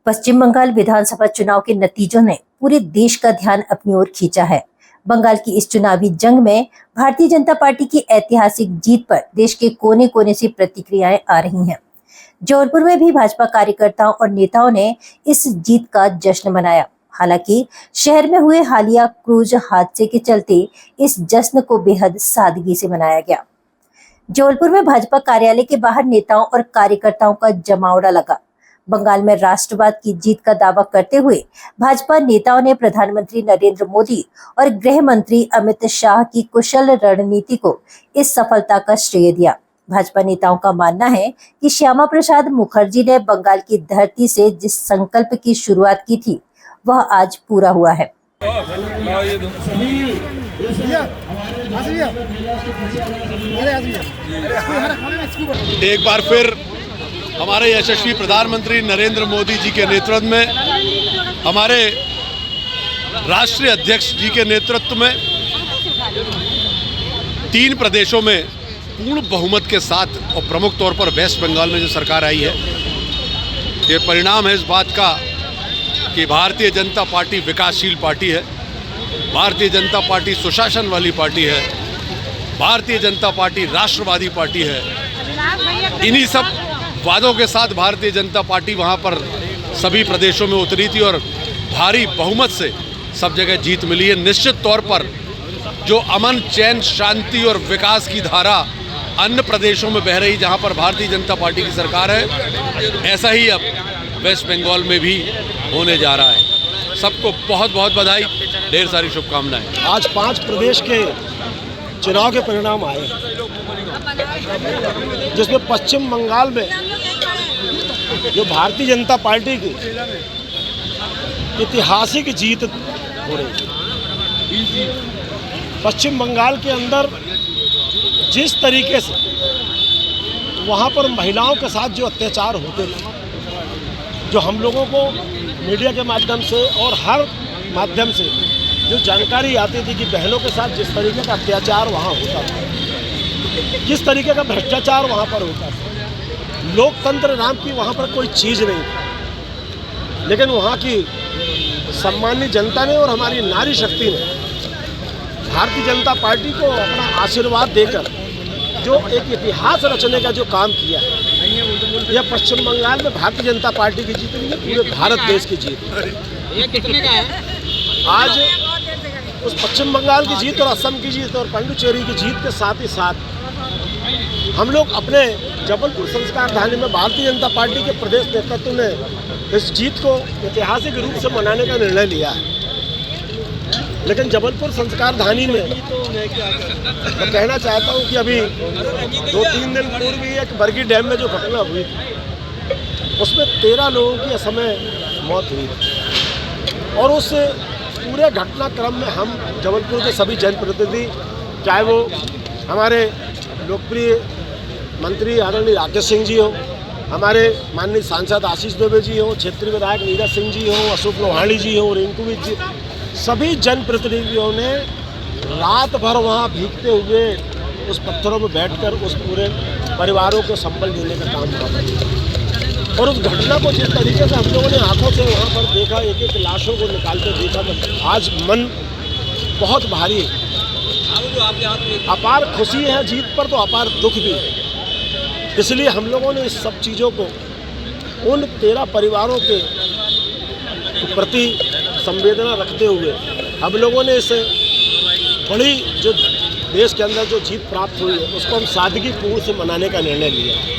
पश्चिम बंगाल विधानसभा चुनाव के नतीजों ने पूरे देश का ध्यान अपनी ओर खींचा है। बंगाल की इस चुनावी जंग में भारतीय जनता पार्टी की ऐतिहासिक जीत पर देश के कोने कोने से प्रतिक्रियाएं आ रही हैं। जौनपुर में भी भाजपा कार्यकर्ताओं और नेताओं ने इस जीत का जश्न मनाया। हालांकि शहर में हुए हालिया क्रूज हादसे के चलते इस जश्न को बेहद सादगी से मनाया गया। जौनपुर में भाजपा कार्यालय के बाहर नेताओं और कार्यकर्ताओं का जमावड़ा लगा। बंगाल में राष्ट्रवाद की जीत का दावा करते हुए भाजपा नेताओं ने प्रधानमंत्री नरेंद्र मोदी और गृह मंत्री अमित शाह की कुशल रणनीति को इस सफलता का श्रेय दिया। भाजपा नेताओं का मानना है कि श्यामा प्रसाद मुखर्जी ने बंगाल की धरती से जिस संकल्प की शुरुआत की थी वह आज पूरा हुआ है। एक बार फिर हमारे यशस्वी प्रधानमंत्री नरेंद्र मोदी जी के नेतृत्व में, हमारे राष्ट्रीय अध्यक्ष जी के नेतृत्व में 3 प्रदेशों में पूर्ण बहुमत के साथ और प्रमुख तौर पर वेस्ट बंगाल में जो सरकार आई है, ये परिणाम है इस बात का कि भारतीय जनता पार्टी विकासशील पार्टी है, भारतीय जनता पार्टी सुशासन वाली पार्टी है, भारतीय जनता पार्टी राष्ट्रवादी पार्टी है। इन्हीं सब वादों के साथ भारतीय जनता पार्टी वहां पर सभी प्रदेशों में उतरी थी और भारी बहुमत से सब जगह जीत मिली है। निश्चित तौर पर जो अमन, चैन, शांति और विकास की धारा अन्य प्रदेशों में बह रही जहां पर भारतीय जनता पार्टी की सरकार है, ऐसा ही अब वेस्ट बंगाल में भी होने जा रहा है। सबको बहुत बहुत बधाई, ढेर सारी शुभकामनाएं। आज 5 प्रदेश के चुनाव के परिणाम आए, जिसमें पश्चिम बंगाल में जो भारतीय जनता पार्टी की ऐतिहासिक जीत हो रही है। पश्चिम बंगाल के अंदर जिस तरीके से वहाँ पर महिलाओं के साथ जो अत्याचार होते थे, जो हम लोगों को मीडिया के माध्यम से और हर माध्यम से जो जानकारी आती थी कि बहनों के साथ जिस तरीके का अत्याचार वहाँ होता था, किस तरीके का भ्रष्टाचार वहाँ पर होता था, लोकतंत्र नाम की वहाँ पर कोई चीज़ नहीं थी। लेकिन वहाँ की सम्मानित जनता ने और हमारी नारी शक्ति ने भारतीय जनता पार्टी को अपना आशीर्वाद देकर जो एक इतिहास रचने का जो काम किया है, यह पश्चिम बंगाल में भारतीय जनता पार्टी की जीत नहीं है, पूरे भारत देश की जीत है। ये कितने का है? आज उस पश्चिम बंगाल की जीत और असम की जीत और पांडुचेरी की जीत के साथ ही साथ हम लोग अपने जबलपुर संस्कार धानी में भारतीय जनता पार्टी के प्रदेश नेतृत्व ने इस जीत को ऐतिहासिक रूप से मनाने का निर्णय लिया है। लेकिन जबलपुर संस्कार धानी में मैं कहना चाहता हूं कि अभी 2-3 दिन पूर्व ही एक बरगी डैम में जो घटना हुई थी, उसमें 13 लोगों की असमय मौत हुई थी। और उस पूरे घटनाक्रम में हम जबलपुर के सभी जनप्रतिनिधि, चाहे वो हमारे लोकप्रिय मंत्री आदरणीय राकेश सिंह जी हो, हमारे माननीय सांसद आशीष दुबे जी हो, क्षेत्रीय विधायक नीरज सिंह जी हो, अशोक लोहानी जी हो, रिंकू जी, सभी जनप्रतिनिधियों ने रात भर वहाँ भीगते हुए उस पत्थरों में बैठकर उस पूरे परिवारों को संबल देने का काम किया। और उस घटना को जिस तरीके से हम लोगों ने आंखों से वहाँ पर देखा, एक एक लाशों को निकालते देखा, तो आज मन बहुत भारी है। अपार खुशी है जीत पर, तो अपार दुख भी है। इसलिए हम लोगों ने इस सब चीज़ों को उन 13 परिवारों के प्रति संवेदना रखते हुए हम लोगों ने इस बड़ी जो देश के अंदर जो जीत प्राप्त हुई है, उसको हम सादगीपूर्ण से मनाने का निर्णय लिया।